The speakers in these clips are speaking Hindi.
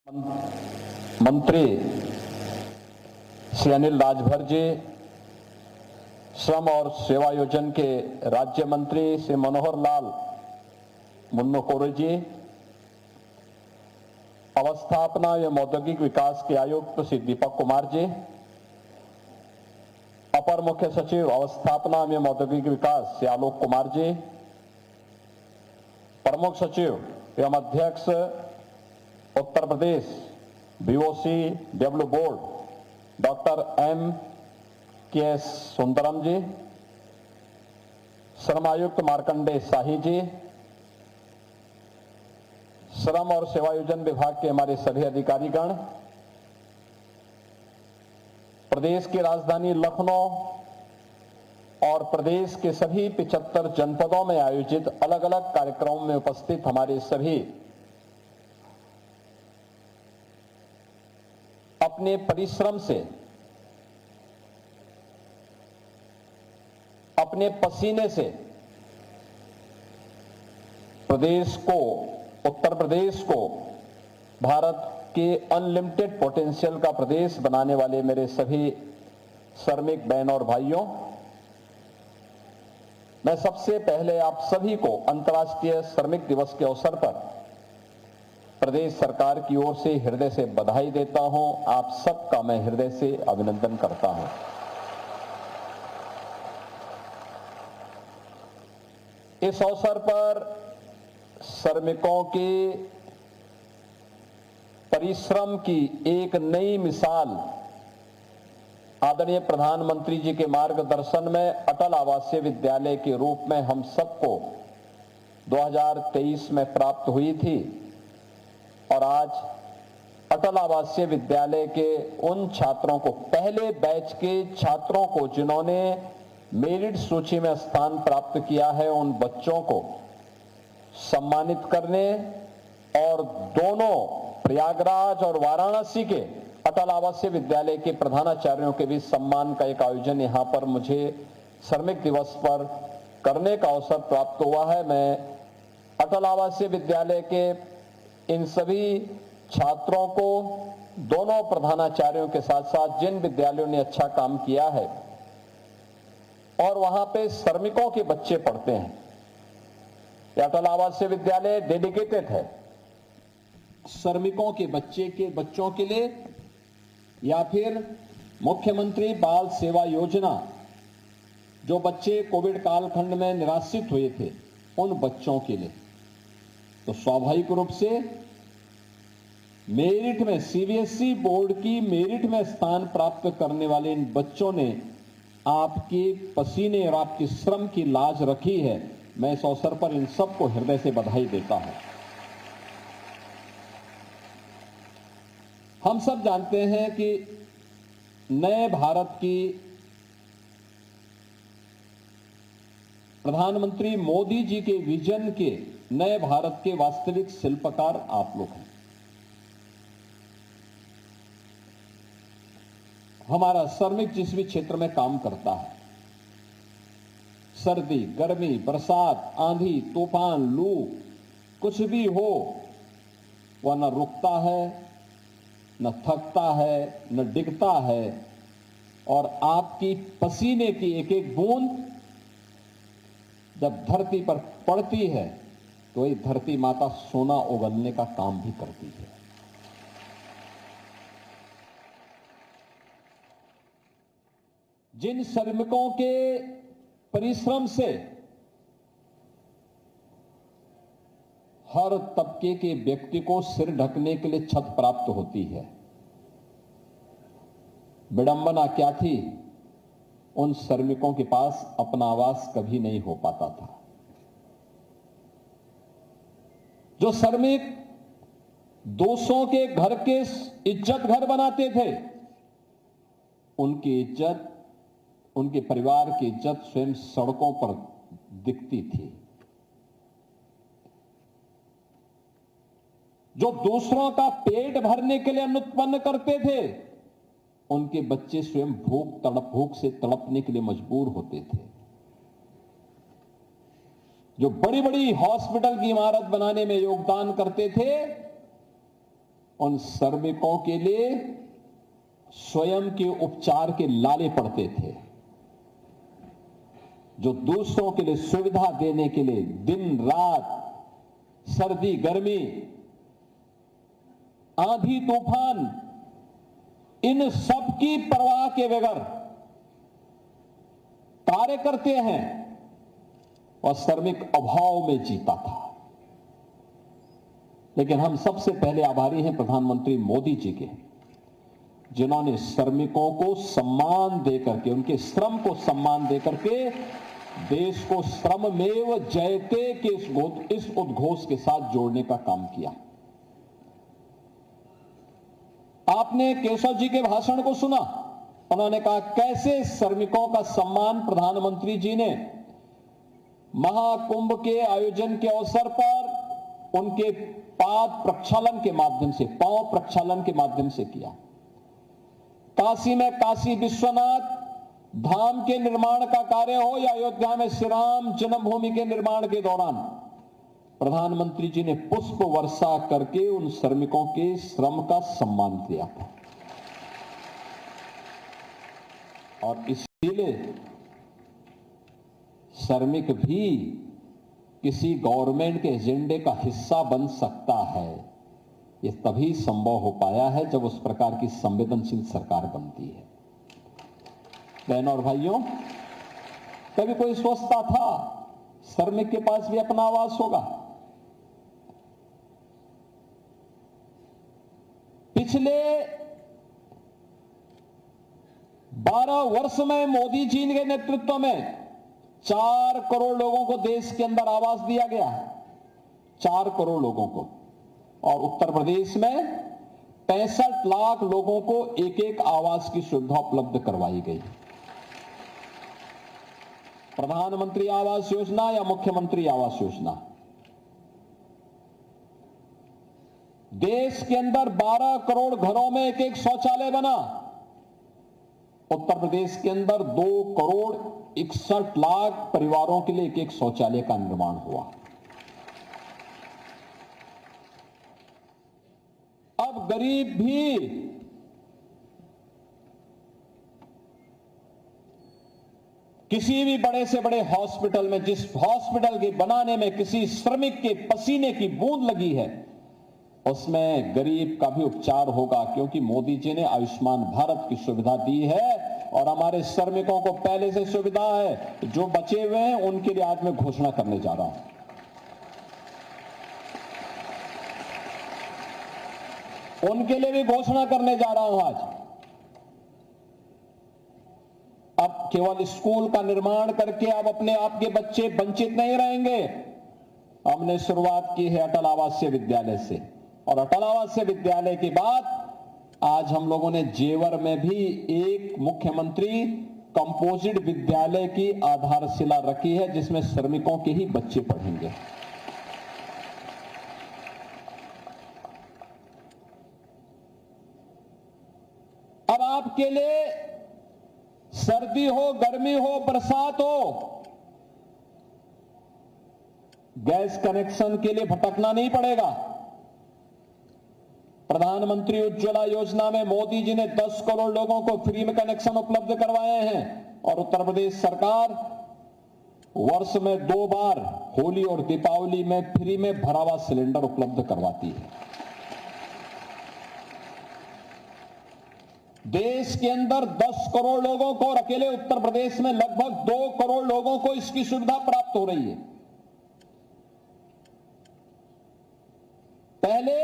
मंत्री श्री अनिल राजभर जी, श्रम और सेवा योजन के राज्य मंत्री श्री मनोहर लाल मुन्नो कोरे जी, अवस्थापना एवं औद्योगिक विकास के आयुक्त श्री दीपक कुमार जी, अपर मुख्य सचिव अवस्थापना एवं औद्योगिक विकास श्री आलोक कुमार जी, प्रमुख सचिव एवं अध्यक्ष Uttar Pradesh BOC W board doctor M.K.S. Sundaram ji, श्रम आयुक्त मार्कंडेय शाही जी, श्रम और सेवायोजन विभाग के हमारे सभी अधिकारीगण, प्रदेश की राजधानी लखनऊ और प्रदेश के सभी 75 जनपदों में आयोजित अलग अलग कार्यक्रमों में उपस्थित हमारे सभी अपने परिश्रम से, अपने पसीने से प्रदेश को, उत्तर प्रदेश को भारत के अनलिमिटेड पोटेंशियल का प्रदेश बनाने वाले मेरे सभी श्रमिक बहन और भाइयों, मैं सबसे पहले आप सभी को अंतर्राष्ट्रीय श्रमिक दिवस के अवसर पर प्रदेश सरकार की ओर से हृदय से बधाई देता हूं। आप सबका मैं हृदय से अभिनंदन करता हूं। इस अवसर पर श्रमिकों के परिश्रम की एक नई मिसाल आदरणीय प्रधानमंत्री जी के मार्गदर्शन में अटल आवासीय विद्यालय के रूप में हम सबको 2023 में प्राप्त हुई थी और आज अटल आवासीय विद्यालय के उन छात्रों को, पहले बैच के छात्रों को जिन्होंने मेरिट सूची में स्थान प्राप्त किया है, उन बच्चों को सम्मानित करने और दोनों प्रयागराज और वाराणसी के अटल आवासीय विद्यालय के प्रधानाचार्यों के बीच सम्मान का एक आयोजन यहां पर मुझे श्रमिक दिवस पर करने का अवसर प्राप्त हुआ है। मैं अटल आवासीय विद्यालय के इन सभी छात्रों को, दोनों प्रधानाचार्यों के साथ साथ जिन विद्यालयों ने अच्छा काम किया है और वहां पे श्रमिकों के बच्चे पढ़ते हैं, यह अटल आवासीय विद्यालय डेडिकेटेड है श्रमिकों के बच्चों के लिए, या फिर मुख्यमंत्री बाल सेवा योजना, जो बच्चे कोविड कालखंड में निराश्रित हुए थे, उन बच्चों के लिए। तो स्वाभाविक रूप से मेरिट में, सीबीएसई बोर्ड की मेरिट में स्थान प्राप्त करने वाले इन बच्चों ने आपके पसीने और आपके श्रम की लाज रखी है। मैं इस अवसर पर इन सबको हृदय से बधाई देता हूं। हम सब जानते हैं कि नए भारत की प्रधानमंत्री मोदी जी के विजन के, नए भारत के वास्तविक शिल्पकार आप लोग हैं। हमारा श्रमिक जिस भी क्षेत्र में काम करता है, सर्दी, गर्मी, बरसात, आंधी, तूफान, लू, कुछ भी हो, वह न रुकता है, न थकता है, न डिगता है, और आपकी पसीने की एक एक बूंद जब धरती पर पड़ती है तो ये धरती माता सोना उगलने का काम भी करती है। जिन श्रमिकों के परिश्रम से हर तबके के व्यक्ति को सिर ढकने के लिए छत प्राप्त होती है, विडंबना क्या थी, उन श्रमिकों के पास अपना आवास कभी नहीं हो पाता था। जो श्रमिक दूसरों के घर के इज्जत घर बनाते थे, उनकी इज्जत, उनके परिवार की इज्जत स्वयं सड़कों पर दिखती थी। जो दूसरों का पेट भरने के लिए अन्न उत्पन्न करते थे, उनके बच्चे स्वयं भूख से तड़पने के लिए मजबूर होते थे। जो बड़ी बड़ी हॉस्पिटल की इमारत बनाने में योगदान करते थे, उन श्रमिकों के लिए स्वयं के उपचार के लाले पड़ते थे, जो दूसरों के लिए सुविधा देने के लिए दिन रात, सर्दी गर्मी, आंधी तूफान, इन सब की परवाह के बगैर कार्य करते हैं और श्रमिक अभाव में जीता था। लेकिन हम सबसे पहले आभारी हैं प्रधानमंत्री मोदी जी के, जिन्होंने श्रमिकों को सम्मान देकर के, उनके श्रम को सम्मान देकर के देश को श्रममेव जयते के इस उद्घोष के साथ जोड़ने का काम किया। आपने केशव जी के भाषण को सुना, उन्होंने कहा कैसे श्रमिकों का सम्मान प्रधानमंत्री जी ने महाकुंभ के आयोजन के अवसर पर उनके पाद प्रक्षालन के माध्यम से, पांव प्रक्षालन के माध्यम से किया। काशी में काशी विश्वनाथ धाम के निर्माण का कार्य हो या अयोध्या में श्री राम जन्मभूमि के निर्माण के दौरान प्रधानमंत्री जी ने पुष्प वर्षा करके उन श्रमिकों के श्रम का सम्मान किया था। और इसीलिए श्रमिक भी किसी गवर्नमेंट के एजेंडे का हिस्सा बन सकता है। यह तभी संभव हो पाया है जब उस प्रकार की संवेदनशील सरकार बनती है। बहनों और भाइयों, कभी कोई सोचता था श्रमिक के पास भी अपना आवास होगा? पिछले 12 वर्ष में मोदी जी के नेतृत्व में 4 करोड़ लोगों को देश के अंदर आवास दिया गया है, 4 करोड़ लोगों को। और उत्तर प्रदेश में 65 लाख लोगों को एक एक आवास की सुविधा उपलब्ध करवाई गई। प्रधानमंत्री आवास योजना या मुख्यमंत्री आवास योजना, देश के अंदर 12 करोड़ घरों में एक एक शौचालय बना। उत्तर प्रदेश के अंदर 2 करोड़ 61 लाख परिवारों के लिए एक एक शौचालय का निर्माण हुआ। अब गरीब भी किसी भी बड़े से बड़े हॉस्पिटल में, जिस हॉस्पिटल के बनाने में किसी श्रमिक के पसीने की बूंद लगी है, उसमें गरीब का भी उपचार होगा, क्योंकि मोदी जी ने आयुष्मान भारत की सुविधा दी है। और हमारे श्रमिकों को पहले से सुविधा है। जो बचे हुए हैं उनके लिए आज मैं घोषणा करने जा रहा हूं। उनके लिए भी घोषणा करने जा रहा हूं आज। अब केवल स्कूल का निर्माण करके अब अपने आप के बच्चे वंचित नहीं रहेंगे। हमने शुरुआत की है अटल आवासीय विद्यालय से, और अटल आवासीय विद्यालय के बाद आज हम लोगों ने जेवर में भी एक मुख्यमंत्री कंपोजिट विद्यालय की आधारशिला रखी है, जिसमें श्रमिकों के ही बच्चे पढ़ेंगे। अब आपके लिए सर्दी हो, गर्मी हो, बरसात हो, गैस कनेक्शन के लिए भटकना नहीं पड़ेगा। प्रधानमंत्री उज्ज्वला योजना में मोदी जी ने 10 करोड़ लोगों को फ्री में कनेक्शन उपलब्ध करवाए हैं। और उत्तर प्रदेश सरकार वर्ष में 2 बार होली और दीपावली में फ्री में भरा हुआ सिलेंडर उपलब्ध करवाती है। देश के अंदर 10 करोड़ लोगों को, और अकेले उत्तर प्रदेश में लगभग 2 करोड़ लोगों को इसकी सुविधा प्राप्त हो रही है। पहले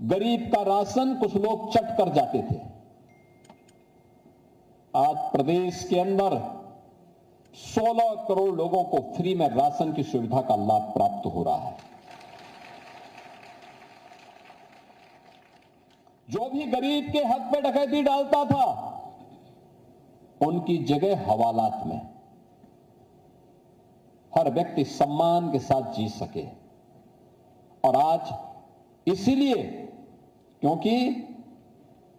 गरीब का राशन कुछ लोग चट कर जाते थे। आज प्रदेश के अंदर 16 करोड़ लोगों को फ्री में राशन की सुविधा का लाभ प्राप्त हो रहा है। जो भी गरीब के हक पे डकैती डालता था, उनकी जगह हवालात में हर व्यक्ति सम्मान के साथ जी सके। और आज इसीलिए, क्योंकि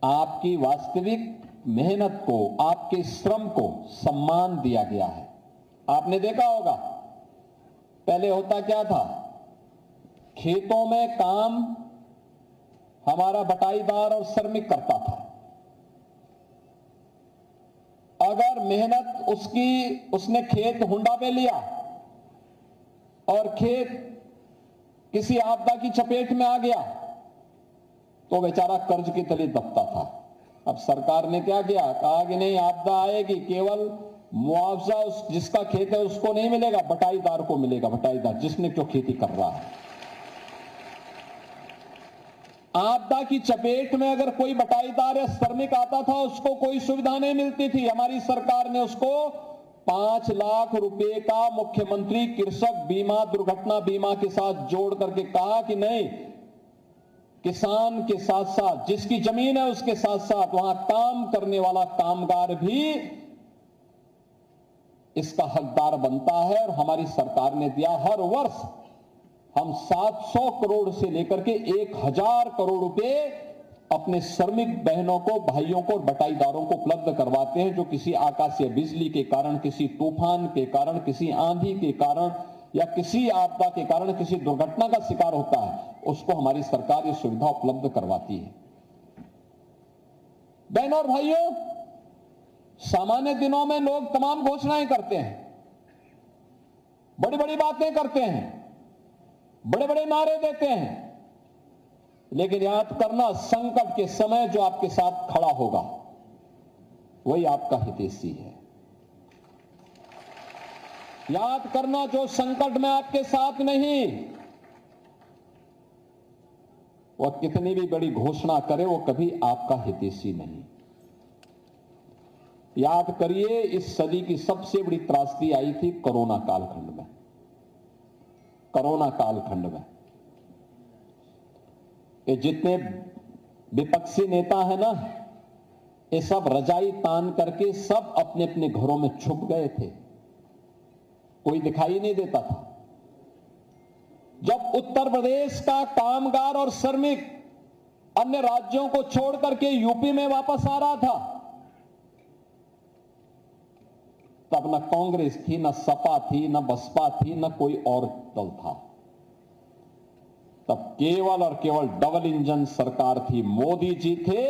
आपकी वास्तविक मेहनत को, आपके श्रम को सम्मान दिया गया है। आपने देखा होगा पहले होता क्या था, खेतों में काम हमारा बटाईदार और श्रमिक करता था। अगर मेहनत उसने खेत हुंडा पे लिया और खेत किसी आपदा की चपेट में आ गया तो बेचारा कर्ज के तले दबता था। अब सरकार ने क्या किया, कहा कि नहीं, आपदा आएगी, केवल मुआवजा जिसका खेत है उसको नहीं मिलेगा, बटाईदार को मिलेगा। बटाईदार जिसने जो खेती कर रहा है। आपदा की चपेट में अगर कोई बटाईदार या श्रमिक आता था उसको कोई सुविधा नहीं मिलती थी। हमारी सरकार ने उसको 5 लाख रुपए का मुख्यमंत्री कृषक बीमा दुर्घटना बीमा के साथ जोड़ करके कहा कि नहीं, किसान के साथ साथ जिसकी जमीन है उसके साथ साथ वहां काम करने वाला कामगार भी इसका हकदार बनता है। और हमारी सरकार ने दिया, हर वर्ष हम 700 करोड़ से लेकर के 1000 करोड़ रुपए अपने श्रमिक बहनों को, भाइयों को और बटाईदारों को उपलब्ध करवाते हैं, जो किसी आकाशीय बिजली के कारण, किसी तूफान के कारण, किसी आंधी के कारण या किसी आपदा के कारण किसी दुर्घटना का शिकार होता है, उसको हमारी सरकार ये सुविधा उपलब्ध करवाती है। बहनों और भाइयों, सामान्य दिनों में लोग तमाम घोषणाएं करते हैं, बड़ी बड़ी बातें करते हैं, बड़े बड़े नारे देते हैं, लेकिन याद करना, संकट के समय जो आपके साथ खड़ा होगा वही आपका हितैषी है। याद करना, जो संकट में आपके साथ नहीं, वह कितनी भी बड़ी घोषणा करे वो कभी आपका हितैषी नहीं। याद करिए, इस सदी की सबसे बड़ी त्रासदी आई थी कोरोना कालखंड में। कोरोना कालखंड में ये जितने विपक्षी नेता है ना, ये सब रजाई तान करके सब अपने अपने घरों में छुप गए थे, कोई दिखाई नहीं देता था। जब उत्तर प्रदेश का कामगार और श्रमिक अन्य राज्यों को छोड़ करके यूपी में वापस आ रहा था, तब न कांग्रेस थी, न सपा थी, न बसपा थी, न कोई और दल था। तब केवल और केवल डबल इंजन सरकार थी। मोदी जी थे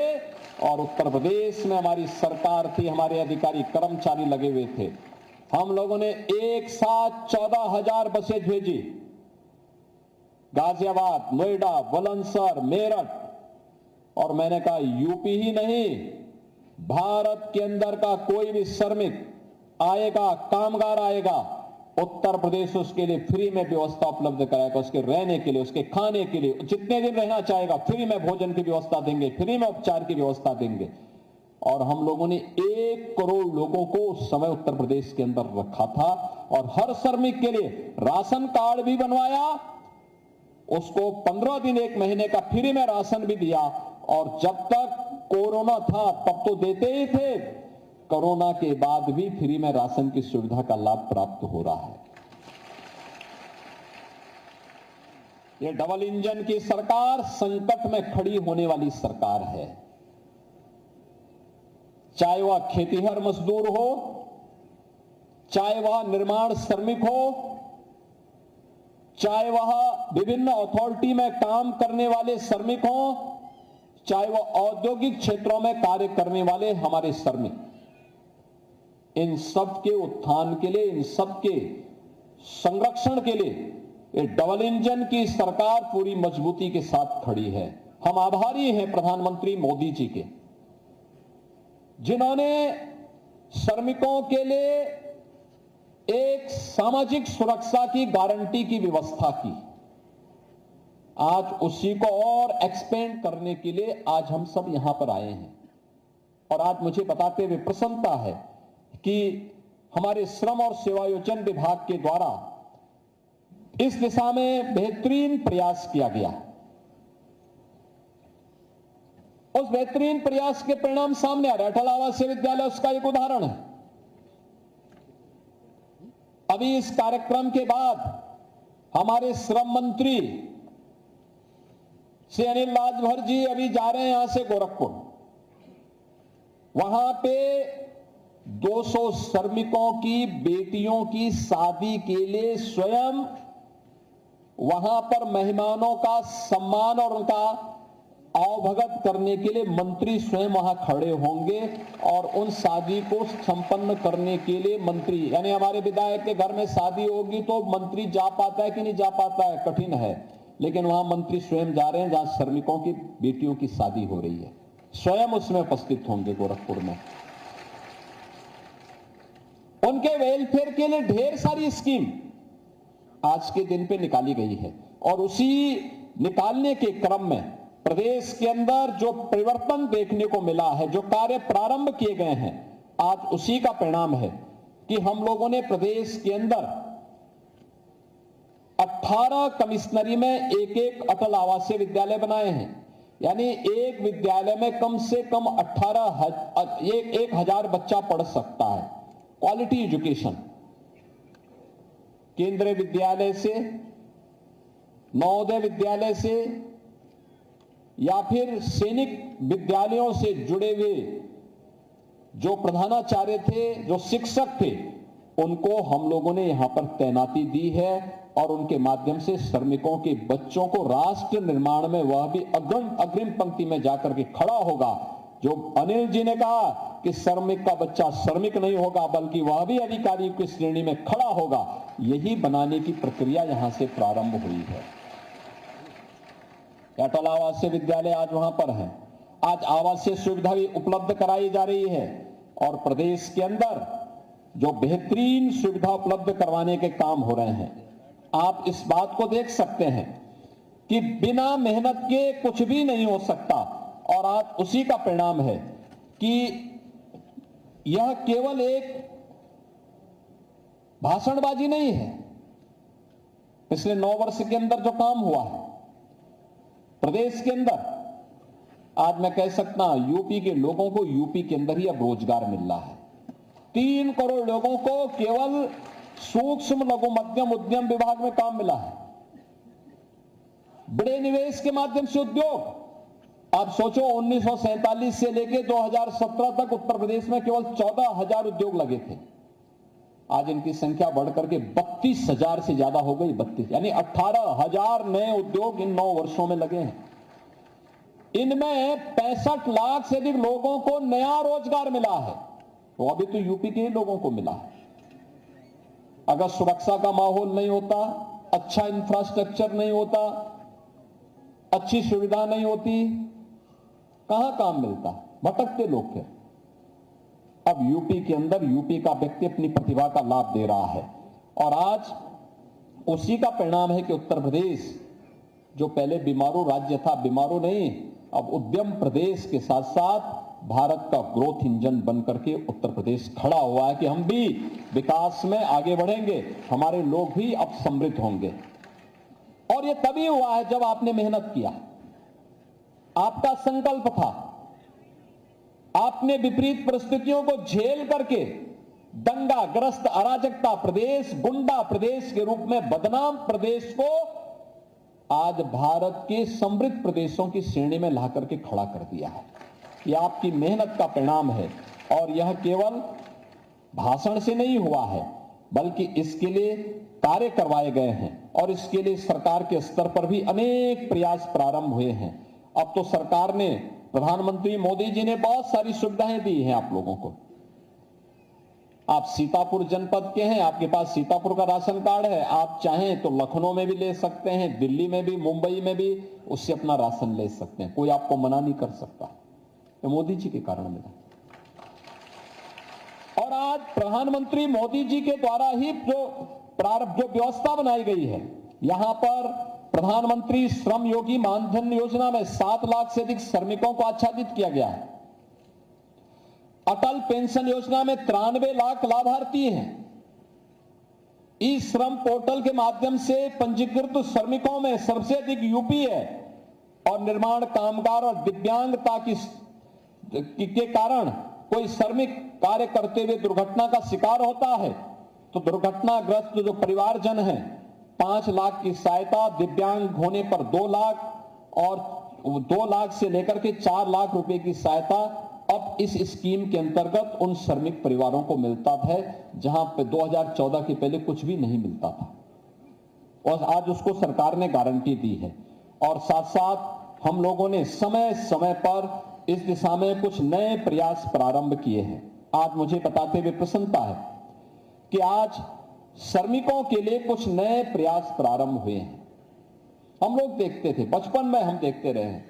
और उत्तर प्रदेश में हमारी सरकार थी, हमारे अधिकारी कर्मचारी लगे हुए थे। हम लोगों ने एक साथ 14,000 बसें भेजी, गाजियाबाद, नोएडा, बुलंदशहर, मेरठ, और मैंने कहा यूपी ही नहीं, भारत के अंदर का कोई भी श्रमिक आएगा, कामगार आएगा, उत्तर प्रदेश उसके लिए फ्री में व्यवस्था उपलब्ध कराएगा, उसके रहने के लिए, उसके खाने के लिए, जितने दिन रहना चाहेगा फ्री में भोजन की व्यवस्था देंगे, फ्री में उपचार की व्यवस्था देंगे। और हम लोगों ने 1 करोड़ लोगों को उस समय उत्तर प्रदेश के अंदर रखा था और हर श्रमिक के लिए राशन कार्ड भी बनवाया, उसको 15 दिन 1 महीने का फ्री में राशन भी दिया। और जब तक कोरोना था तब तो देते ही थे, कोरोना के बाद भी फ्री में राशन की सुविधा का लाभ प्राप्त हो रहा है। ये डबल इंजन की सरकार संकट में खड़ी होने वाली सरकार है। चाहे वह खेतीहर मजदूर हो, चाहे वह निर्माण श्रमिक हो, चाहे वह विभिन्न अथॉरिटी में काम करने वाले श्रमिक हो, चाहे वह औद्योगिक क्षेत्रों में कार्य करने वाले हमारे श्रमिक, इन सब के उत्थान के लिए, इन सब के संरक्षण के लिए ये डबल इंजन की सरकार पूरी मजबूती के साथ खड़ी है। हम आभारी हैं प्रधानमंत्री मोदी जी के, जिन्होंने श्रमिकों के लिए एक सामाजिक सुरक्षा की गारंटी की व्यवस्था की। आज उसी को और एक्सपेंड करने के लिए आज हम सब यहां पर आए हैं। और आज मुझे बताते हुए प्रसन्नता है कि हमारे श्रम और सेवायोजन विभाग के द्वारा इस दिशा में बेहतरीन प्रयास किया गया। उस बेहतरीन प्रयास के परिणाम सामने आ रहे। अटल आवासीय विद्यालय उसका एक उदाहरण है। अभी इस कार्यक्रम के बाद हमारे श्रम मंत्री श्री अनिल राजभर जी अभी जा रहे हैं यहां से गोरखपुर। वहां पे 200 श्रमिकों की बेटियों की शादी के लिए स्वयं वहां पर मेहमानों का सम्मान और उनका आवभगत करने के लिए मंत्री स्वयं वहां खड़े होंगे और उन शादी को संपन्न करने के लिए मंत्री, यानी हमारे विधायक के घर में शादी होगी तो मंत्री जा पाता है कि नहीं जा पाता है, कठिन है, लेकिन वहां मंत्री स्वयं जा रहे हैं जहां श्रमिकों की बेटियों की शादी हो रही है, स्वयं उसमें उपस्थित होंगे गोरखपुर में। उनके वेलफेयर के लिए ढेर सारी स्कीम आज के दिन पे निकाली गई है और उसी निकालने के क्रम में प्रदेश के अंदर जो परिवर्तन देखने को मिला है, जो कार्य प्रारंभ किए गए हैं, आज उसी का परिणाम है कि हम लोगों ने प्रदेश के अंदर 18 कमिश्नरी में एक अटल आवासीय विद्यालय बनाए हैं। यानी एक विद्यालय में कम से कम 1,000 बच्चा पढ़ सकता है। क्वालिटी एजुकेशन केंद्रीय विद्यालय से, नवोदय विद्यालय से या फिर सैनिक विद्यालयों से जुड़े हुए जो प्रधानाचार्य थे, जो शिक्षक थे, उनको हम लोगों ने यहां पर तैनाती दी है और उनके माध्यम से श्रमिकों के बच्चों को राष्ट्र निर्माण में वह भी अग्रिम पंक्ति में जाकर के खड़ा होगा। जो अनिल जी ने कहा कि श्रमिक का बच्चा श्रमिक नहीं होगा बल्कि वह भी अधिकारी की श्रेणी में खड़ा होगा, यही बनाने की प्रक्रिया यहां से प्रारंभ हुई है। अटल आवासीय विद्यालय आज वहां पर है। आज आवासीय सुविधा भी उपलब्ध कराई जा रही है और प्रदेश के अंदर जो बेहतरीन सुविधा उपलब्ध करवाने के काम हो रहे हैं। आप इस बात को देख सकते हैं कि बिना मेहनत के कुछ भी नहीं हो सकता और आज उसी का परिणाम है कि यह केवल एक भाषणबाजी नहीं है। पिछले 9 वर्ष के अंदर जो काम हुआ है प्रदेश के अंदर, आज मैं कह सकता हूं यूपी के लोगों को यूपी के अंदर ही अब रोजगार मिल रहा है। 3 करोड़ लोगों को केवल सूक्ष्म लघु मध्यम उद्यम विभाग में काम मिला है। बड़े निवेश के माध्यम से उद्योग, आप सोचो 1947 से लेकर 2017 तक उत्तर प्रदेश में केवल 14,000 उद्योग लगे थे। आज इनकी संख्या बढ़कर के 32,000 से ज्यादा हो गई। 32 यानी 18,000 नए उद्योग इन 9 वर्षों में लगे हैं। इनमें 65 लाख से अधिक लोगों को नया रोजगार मिला है। वो अभी तो यूपी के ही लोगों को मिला है। अगर सुरक्षा का माहौल नहीं होता, अच्छा इंफ्रास्ट्रक्चर नहीं होता, अच्छी सुविधा नहीं होती, कहां काम मिलता? भटकते लोग थे। अब यूपी के अंदर यूपी का व्यक्ति अपनी प्रतिभा का लाभ दे रहा है और आज उसी का परिणाम है कि उत्तर प्रदेश जो पहले बीमारू राज्य था, बीमारू नहीं, अब उद्यम प्रदेश के साथ साथ भारत का ग्रोथ इंजन बनकर के उत्तर प्रदेश खड़ा हुआ है कि हम भी विकास में आगे बढ़ेंगे, हमारे लोग भी अब समृद्ध होंगे। और ये तभी हुआ है जब आपने मेहनत किया, आपका संकल्प था, आपने विपरीत परिस्थितियों को झेल करके दंगाग्रस्त अराजकता प्रदेश, गुंडा प्रदेश के रूप में बदनाम प्रदेश को आज भारत के समृद्ध प्रदेशों की श्रेणी में ला करके खड़ा कर दिया है। यह आपकी मेहनत का परिणाम है और यह केवल भाषण से नहीं हुआ है बल्कि इसके लिए कार्य करवाए गए हैं और इसके लिए सरकार के स्तर पर भी अनेक प्रयास प्रारंभ हुए हैं। अब तो सरकार ने, प्रधानमंत्री मोदी जी ने बहुत सारी सुविधाएं दी हैं आप लोगों को। आप सीतापुर जनपद के हैं, आपके पास सीतापुर का राशन कार्ड है, आप चाहें तो लखनऊ में भी ले सकते हैं, दिल्ली में भी, मुंबई में भी उससे अपना राशन ले सकते हैं, कोई आपको मना नहीं कर सकता। ये मोदी जी के कारण मिला। और आज प्रधानमंत्री मोदी जी के द्वारा ही जो व्यवस्था बनाई गई है, यहां पर प्रधानमंत्री श्रम योगी मानधन योजना में 7 लाख से अधिक श्रमिकों को आच्छादित किया गया है। अटल पेंशन योजना में 93 लाख लाभार्थी हैं। ई श्रम पोर्टल के माध्यम से पंजीकृत श्रमिकों में सबसे अधिक यूपी है और निर्माण कामगार और दिव्यांगता के कारण कोई श्रमिक कार्य करते हुए दुर्घटना का शिकार होता है तो दुर्घटनाग्रस्त जो परिवारजन हैं 5 लाख की सहायता, दिव्यांग होने पर 2 लाख और 2 लाख से लेकर के 4 लाख रुपए की सहायता अब इस स्कीम के अंतर्गत उन श्रमिक परिवारों को मिलता है जहां पे 2014 के पहले कुछ भी नहीं मिलता था। और आज उसको सरकार ने गारंटी दी है। और साथ साथ हम लोगों ने समय समय पर इस दिशा में कुछ नए प्रयास प्रारंभ किए हैं। आज मुझे बताते हुए प्रसन्नता है कि आज श्रमिकों के लिए कुछ नए प्रयास प्रारंभ हुए हैं। हम लोग देखते थे, बचपन में हम देखते रहे हैं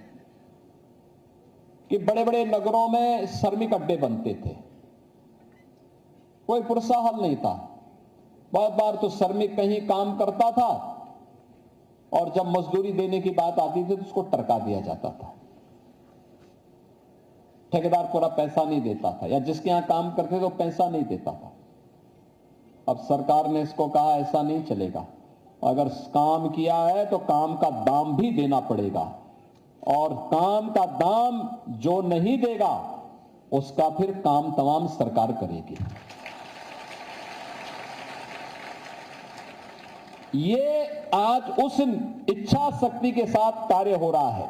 कि बड़े बड़े नगरों में श्रमिक अड्डे बनते थे, कोई प्रोत्साहन नहीं था। बहुत बार तो श्रमिक कहीं काम करता था और जब मजदूरी देने की बात आती थी तो उसको टरका दिया जाता था, ठेकेदार पूरा पैसा नहीं देता था, या जिसके यहां काम करते तो पैसा नहीं देता था। अब सरकार ने इसको कहा ऐसा नहीं चलेगा, अगर काम किया है तो काम का दाम भी देना पड़ेगा, और काम का दाम जो नहीं देगा उसका फिर काम तमाम सरकार करेगी। ये आज उस इच्छा शक्ति के साथ कार्य हो रहा है।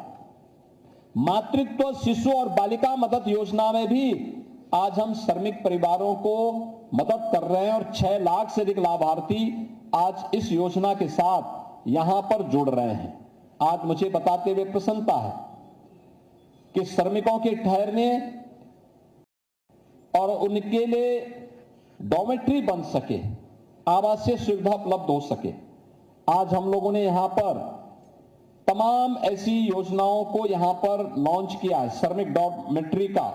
मातृत्व, शिशु और बालिका मदद योजना में भी आज हम श्रमिक परिवारों को मदद कर रहे हैं और 6 लाख से अधिक लाभार्थी आज इस योजना के साथ यहां पर जुड़ रहे हैं। आज मुझे बताते हुए प्रसन्नता है कि श्रमिकों के ठहरने और उनके लिए डॉर्मेट्री बन सके, आवासीय सुविधा उपलब्ध हो सके। आज हम लोगों ने यहां पर तमाम ऐसी योजनाओं को यहां पर लॉन्च किया है। श्रमिक डॉर्मेट्री का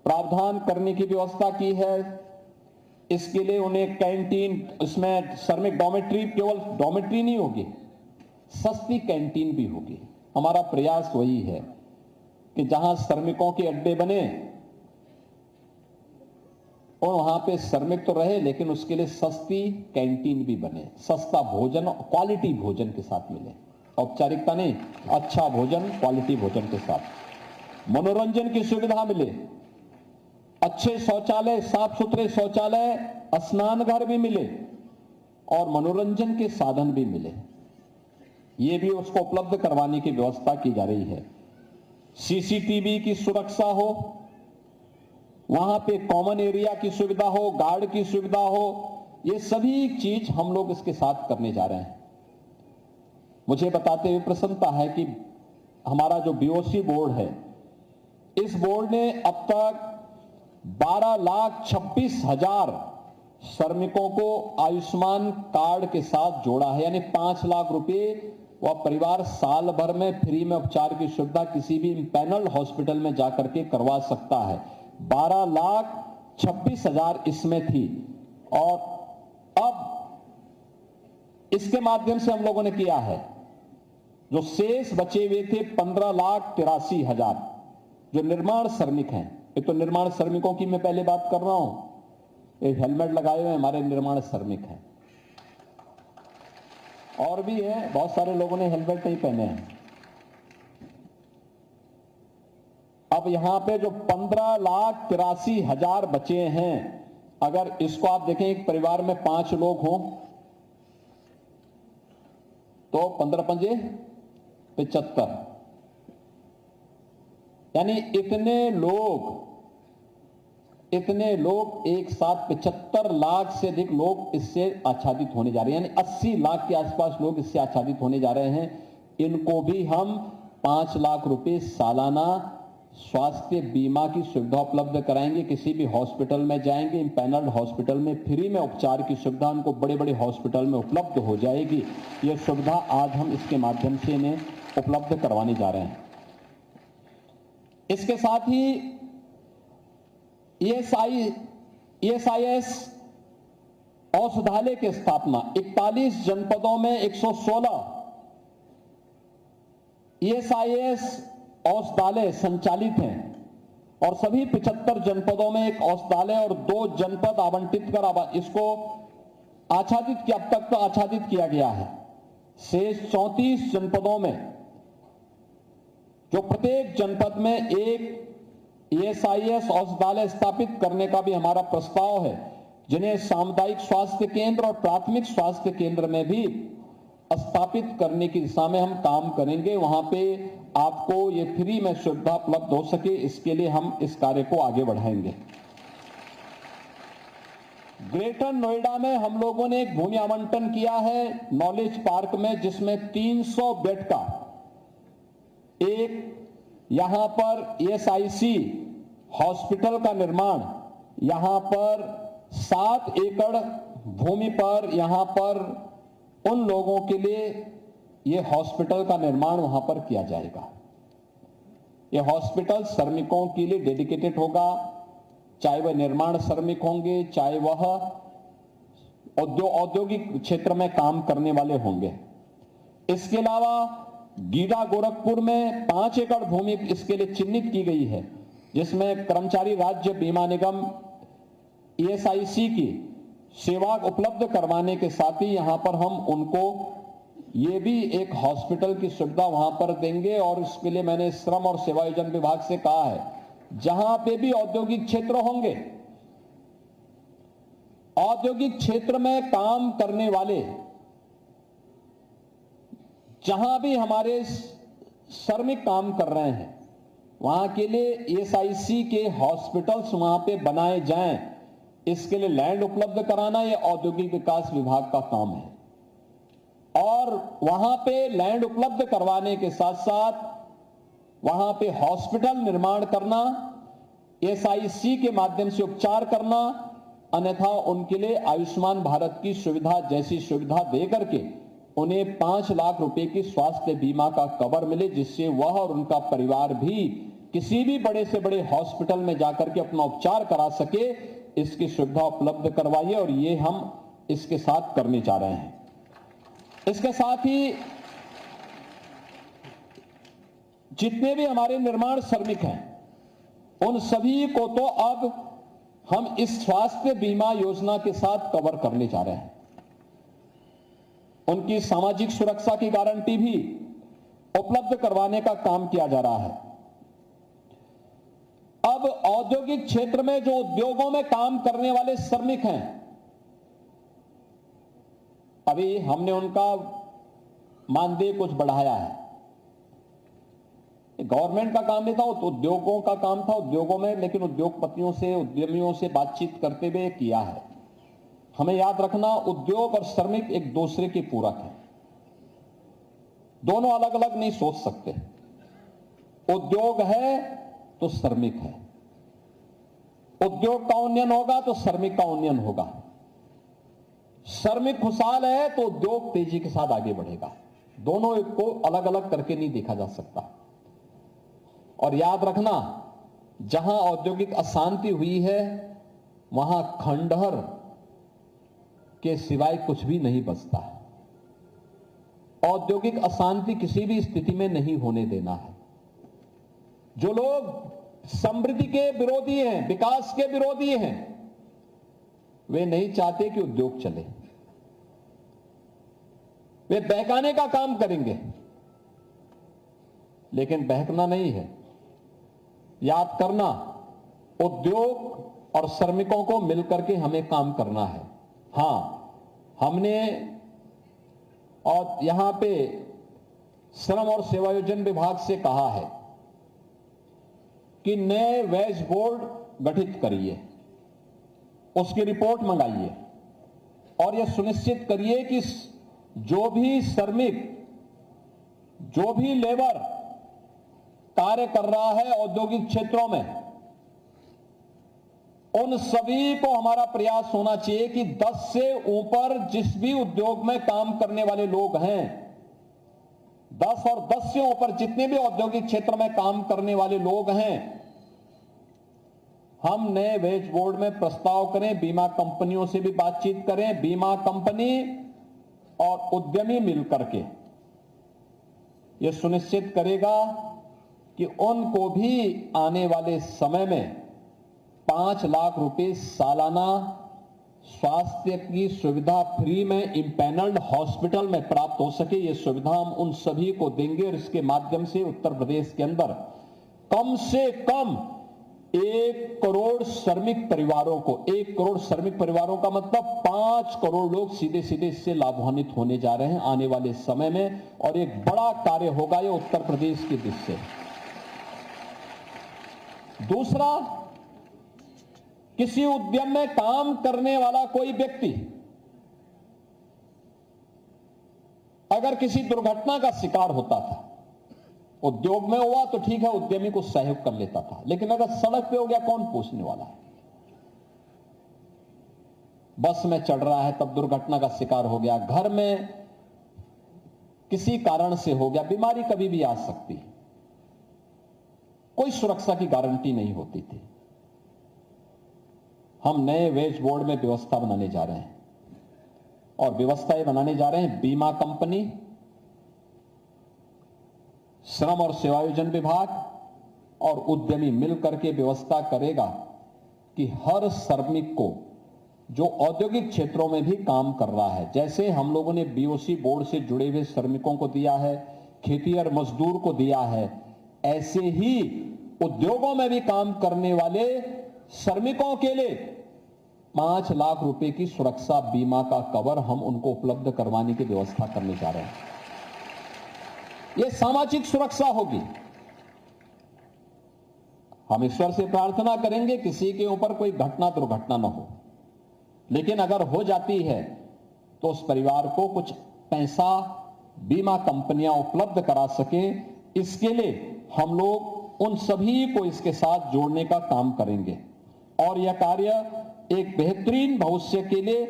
प्रावधान करने की व्यवस्था की है। इसके लिए उन्हें कैंटीन, इसमें श्रमिक डॉर्मेट्री केवल डॉर्मेट्री नहीं होगी, सस्ती कैंटीन भी होगी। हमारा प्रयास वही है कि जहां श्रमिकों के अड्डे बने और वहां पे श्रमिक तो रहे, लेकिन उसके लिए सस्ती कैंटीन भी बने, सस्ता भोजन, क्वालिटी भोजन के साथ मिले, औपचारिकता नहीं, अच्छा भोजन क्वालिटी भोजन के साथ। मनोरंजन की सुविधा मिले, अच्छे शौचालय, साफ सुथरे शौचालय, स्नान घर भी मिले और मनोरंजन के साधन भी मिले। ये भी उसको उपलब्ध करवाने की व्यवस्था की जा रही है। सीसीटीवी की सुरक्षा हो, वहां पे कॉमन एरिया की सुविधा हो, गार्ड की सुविधा हो, ये सभी चीज हम लोग इसके साथ करने जा रहे हैं। मुझे बताते हुए प्रसन्नता है कि हमारा जो बीओसी बोर्ड है, इस बोर्ड ने अब तक 12,26,000 श्रमिकों को आयुष्मान कार्ड के साथ जोड़ा है, यानी 5 लाख रुपए वह परिवार साल भर में फ्री में उपचार की सुविधा किसी भी पैनल हॉस्पिटल में जाकर के करवा सकता है। 12,26,000 इसमें थी, और अब इसके माध्यम से हम लोगों ने किया है, जो शेष बचे हुए थे 15,83,000 जो निर्माण श्रमिक हैं। एक तो निर्माण श्रमिकों की मैं पहले बात कर रहा हूं, एक हेलमेट लगाए हुए हमारे निर्माण श्रमिक हैं, और भी हैं, बहुत सारे लोगों ने हेलमेट नहीं पहने हैं। अब यहां पे जो 15,83,000 बचे हैं, अगर इसको आप देखें, एक परिवार में 5 लोग हों तो 15 पंजे 75, यानी इतने लोग एक साथ 75 लाख से अधिक लोग इससे आच्छादित होने जा रहे हैं, यानी 80 लाख के आसपास लोग इससे आच्छादित होने जा रहे हैं। इनको भी हम 5 लाख रुपए सालाना स्वास्थ्य बीमा की सुविधा उपलब्ध कराएंगे। किसी भी हॉस्पिटल में जाएंगे, पैनल्ड हॉस्पिटल में फ्री में उपचार की सुविधा उनको बड़े बड़े हॉस्पिटल में उपलब्ध हो जाएगी। यह सुविधा आज हम इसके माध्यम से इन्हें उपलब्ध करवाने जा रहे हैं। इसके साथ ही ESIS औषधालय की स्थापना, 41 जनपदों में 116 ESIS औषधालय संचालित हैं, और सभी 75 जनपदों में एक औषधालय और 2 जनपद आवंटित कर इसको आच्छादित किया, अब तक तो आच्छादित किया गया है। शेष 34 जनपदों में, जो प्रत्येक जनपद में एक ESIS औषधालय स्थापित करने का भी हमारा प्रस्ताव है, जिन्हें सामुदायिक स्वास्थ्य केंद्र और प्राथमिक स्वास्थ्य केंद्र में भी स्थापित करने की दिशा में हम काम करेंगे। वहां पे आपको ये फ्री में सुविधा उपलब्ध हो सके, इसके लिए हम इस कार्य को आगे बढ़ाएंगे। ग्रेटर नोएडा में हम लोगों ने एक भूमि आवंटन किया है नॉलेज पार्क में, जिसमें 300 बेड का एक यहां पर ईएसआईसी हॉस्पिटल का निर्माण, यहां पर 7 एकड़ भूमि पर यहां पर उन लोगों के लिए यह हॉस्पिटल का निर्माण वहां पर किया जाएगा। यह हॉस्पिटल श्रमिकों के लिए डेडिकेटेड होगा, चाहे वह निर्माण श्रमिक होंगे, चाहे वह औद्योगिक क्षेत्र में काम करने वाले होंगे। इसके अलावा गीडा गोरखपुर में 5 एकड़ भूमि इसके लिए चिन्हित की गई है, जिसमें कर्मचारी राज्य बीमा निगम ईएसआईसी की सेवा उपलब्ध करवाने के साथ ही यहां पर हम उनको ये भी एक हॉस्पिटल की सुविधा वहां पर देंगे। और इसके लिए मैंने श्रम और सेवायोजन विभाग से कहा है, जहां पे भी औद्योगिक क्षेत्र होंगे, औद्योगिक क्षेत्र में काम करने वाले, जहां भी हमारे श्रमिक काम कर रहे हैं, वहां के लिए ईएसआईसी के हॉस्पिटल्स वहां पे बनाए जाएं। इसके लिए लैंड उपलब्ध कराना यह औद्योगिक विकास विभाग का काम है, और वहां पे लैंड उपलब्ध करवाने के साथ साथ वहां पे हॉस्पिटल निर्माण करना, ईएसआईसी के माध्यम से उपचार करना, अन्यथा उनके लिए आयुष्मान भारत की सुविधा जैसी सुविधा देकर के उन्हें 5 लाख रुपए की स्वास्थ्य बीमा का कवर मिले, जिससे वह और उनका परिवार भी किसी भी बड़े से बड़े हॉस्पिटल में जाकर के अपना उपचार करा सके। इसकी सुविधा उपलब्ध करवाइए, और ये हम इसके साथ करने जा रहे हैं। इसके साथ ही जितने भी हमारे निर्माण श्रमिक हैं, उन सभी को तो अब हम इस स्वास्थ्य बीमा योजना के साथ कवर करने जा रहे हैं। उनकी सामाजिक सुरक्षा की गारंटी भी उपलब्ध करवाने का काम किया जा रहा है। अब औद्योगिक क्षेत्र में जो उद्योगों में काम करने वाले श्रमिक हैं, अभी हमने उनका मानदेय कुछ बढ़ाया है। गवर्नमेंट का काम नहीं था, तो उद्योगों का काम था, उद्योगों में, लेकिन उद्योगपतियों से, उद्यमियों से बातचीत करते हुए किया है। हमें याद रखना, उद्योग और श्रमिक एक दूसरे के पूरक हैं, दोनों अलग अलग नहीं सोच सकते। उद्योग है तो श्रमिक है, उद्योग का उन्नयन होगा तो श्रमिक का उन्नयन होगा। श्रमिक खुशहाल है तो उद्योग तेजी के साथ आगे बढ़ेगा। दोनों को अलग अलग करके नहीं देखा जा सकता। और याद रखना, जहां औद्योगिक अशांति हुई है, वहां खंडहर के सिवाय कुछ भी नहीं बचता। औद्योगिक अशांति किसी भी स्थिति में नहीं होने देना है। जो लोग समृद्धि के विरोधी हैं, विकास के विरोधी हैं, वे नहीं चाहते कि उद्योग चले। वे बहकाने का काम करेंगे, लेकिन बहकना नहीं है। याद करना, उद्योग और श्रमिकों को मिलकर के हमें काम करना है। हां, हमने और यहां पे श्रम और सेवायोजन विभाग से कहा है कि नए वेज बोर्ड गठित करिए, उसकी रिपोर्ट मंगाइए, और यह सुनिश्चित करिए कि जो भी श्रमिक, जो भी लेबर कार्य कर रहा है औद्योगिक क्षेत्रों में, उन सभी को हमारा प्रयास होना चाहिए कि 10 से ऊपर जिस भी उद्योग में काम करने वाले लोग हैं, 10 और 10 से ऊपर जितने भी औद्योगिक क्षेत्र में काम करने वाले लोग हैं, हम नए वेज बोर्ड में प्रस्ताव करें, बीमा कंपनियों से भी बातचीत करें। बीमा कंपनी और उद्यमी मिलकर के यह सुनिश्चित करेगा कि उनको भी आने वाले समय में 5 लाख रुपए सालाना स्वास्थ्य की सुविधा फ्री में इंपैनल्ड हॉस्पिटल में प्राप्त हो सके। ये सुविधा हम उन सभी को देंगे, और इसके माध्यम से उत्तर प्रदेश के अंदर कम से कम 1 करोड़ श्रमिक परिवारों को, 1 करोड़ श्रमिक परिवारों का मतलब 5 करोड़ लोग सीधे सीधे इससे लाभान्वित होने जा रहे हैं आने वाले समय में, और एक बड़ा कार्य होगा ये उत्तर प्रदेश की दृष्टि से। दूसरा किसी उद्यम में काम करने वाला कोई व्यक्ति अगर किसी दुर्घटना का शिकार होता था, उद्योग में हुआ तो ठीक है, उद्यमी को सहयोग कर लेता था, लेकिन अगर सड़क पे हो गया कौन पूछने वाला है? बस में चढ़ रहा है तब दुर्घटना का शिकार हो गया, घर में किसी कारण से हो गया, बीमारी कभी भी आ सकती है, कोई सुरक्षा की गारंटी नहीं होती थी। हम नए वेज बोर्ड में व्यवस्था बनाने जा रहे हैं और व्यवस्थाएं बनाने जा रहे हैं। बीमा कंपनी, श्रम और सेवायोजन विभाग और उद्यमी मिलकर के व्यवस्था करेगा कि हर श्रमिक को जो औद्योगिक क्षेत्रों में भी काम कर रहा है, जैसे हम लोगों ने बीओसी बोर्ड से जुड़े हुए श्रमिकों को दिया है, खेतिहर मजदूर को दिया है, ऐसे ही उद्योगों में भी काम करने वाले श्रमिकों के लिए 5 लाख रुपए की सुरक्षा बीमा का कवर हम उनको उपलब्ध करवाने की व्यवस्था करने जा रहे हैं। यह सामाजिक सुरक्षा होगी। हम ईश्वर से प्रार्थना करेंगे किसी के ऊपर कोई घटना दुर्घटना न हो, लेकिन अगर हो जाती है तो उस परिवार को कुछ पैसा बीमा कंपनियां उपलब्ध करा सके, इसके लिए हम लोग उन सभी को इसके साथ जोड़ने का काम करेंगे और यह कार्य एक बेहतरीन भविष्य के लिए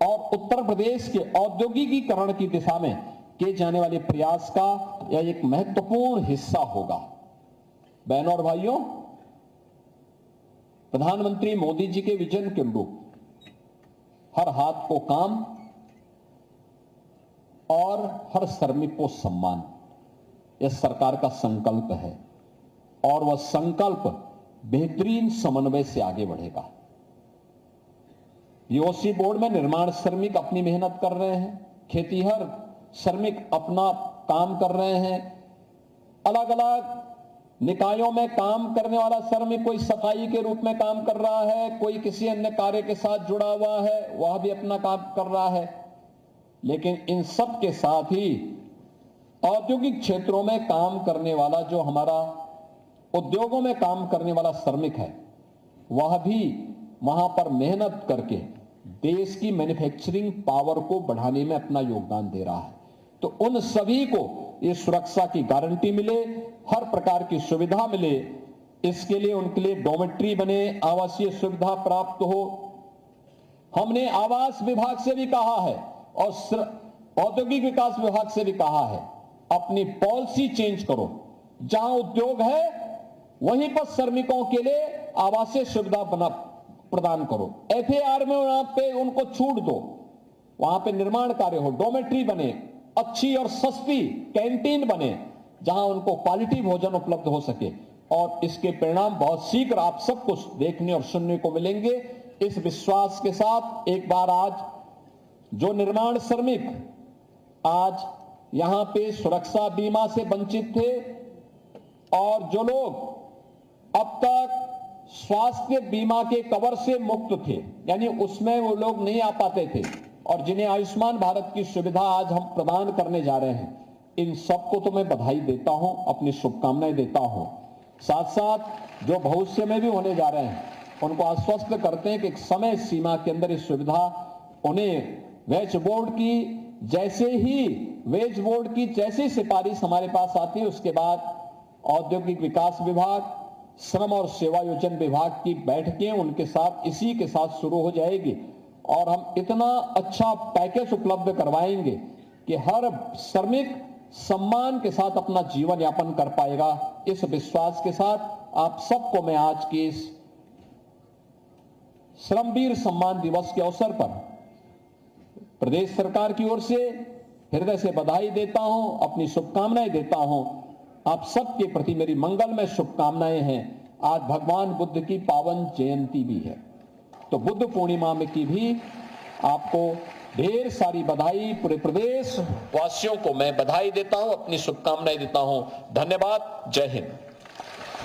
और उत्तर प्रदेश के औद्योगिकीकरण की दिशा में किए जाने वाले प्रयास का यह एक महत्वपूर्ण हिस्सा होगा। बहनों और भाइयों, प्रधानमंत्री मोदी जी के विजन के अनुरूप हर हाथ को काम और हर श्रमिक को सम्मान, यह सरकार का संकल्प है और वह संकल्प बेहतरीन समन्वय से आगे बढ़ेगा। बीओसी बोर्ड में निर्माण श्रमिक अपनी मेहनत कर रहे हैं, खेतीहर श्रमिक अपना काम कर रहे हैं, अलग अलग निकायों में काम करने वाला श्रमिक कोई सफाई के रूप में काम कर रहा है, कोई किसी अन्य कार्य के साथ जुड़ा हुआ है, वह भी अपना काम कर रहा है। लेकिन इन सब के साथ ही औद्योगिक क्षेत्रों में काम करने वाला, जो हमारा उद्योगों में काम करने वाला श्रमिक है, वह भी वहां पर मेहनत करके देश की मैन्युफैक्चरिंग पावर को बढ़ाने में अपना योगदान दे रहा है। तो उन सभी को ये सुरक्षा की गारंटी मिले, हर प्रकार की सुविधा मिले, इसके लिए उनके लिए डॉर्मेट्री बने, आवासीय सुविधा प्राप्त हो। हमने आवास विभाग से भी कहा है और औद्योगिक विकास विभाग से भी कहा है, अपनी पॉलिसी चेंज करो, जहां उद्योग है वहीं पर श्रमिकों के लिए आवासीय सुविधा प्रदान करो। एफएआर में वहां पे उनको छूट दो, वहां पे निर्माण कार्य हो, डॉर्मेट्री बने, अच्छी और सस्ती कैंटीन बने, जहां उनको क्वालिटी भोजन उपलब्ध हो सके। और इसके परिणाम बहुत शीघ्र आप सब कुछ देखने और सुनने को मिलेंगे। इस विश्वास के साथ एक बार आज जो निर्माण श्रमिक आज यहां पे सुरक्षा बीमा से वंचित थे और जो लोग अब तक स्वास्थ्य बीमा के कवर से मुक्त थे, यानी उसमें वो लोग नहीं आ पाते थे, और जिन्हें आयुष्मान भारत की सुविधा आज हम प्रदान करने जा रहे हैं, इन सबको तो मैं बधाई देता हूं, अपनी शुभकामनाएं देता हूं। साथ साथ जो भविष्य में भी होने जा रहे हैं उनको आश्वस्त करते हैं कि एक समय सीमा के अंदर इस सुविधा उन्हें वेज बोर्ड की जैसी सिफारिश हमारे पास आती है, उसके बाद औद्योगिक विकास विभाग, श्रम और सेवायोजन विभाग की बैठकें उनके साथ इसी के साथ शुरू हो जाएगी और हम इतना अच्छा पैकेज उपलब्ध करवाएंगे कि हर श्रमिक सम्मान के साथ अपना जीवन यापन कर पाएगा। इस विश्वास के साथ आप सबको मैं आज के इस श्रमवीर सम्मान दिवस के अवसर पर प्रदेश सरकार की ओर से हृदय से बधाई देता हूं, अपनी शुभकामनाएं देता हूं। आप सबके प्रति मेरी मंगलमय शुभकामनाएं हैं। आज भगवान बुद्ध की पावन जयंती भी है, तो बुद्ध पूर्णिमा में की भी आपको ढेर सारी बधाई। पूरे प्रदेश वासियों को मैं बधाई देता हूं, अपनी शुभकामनाएं देता हूं। धन्यवाद। जय हिंद।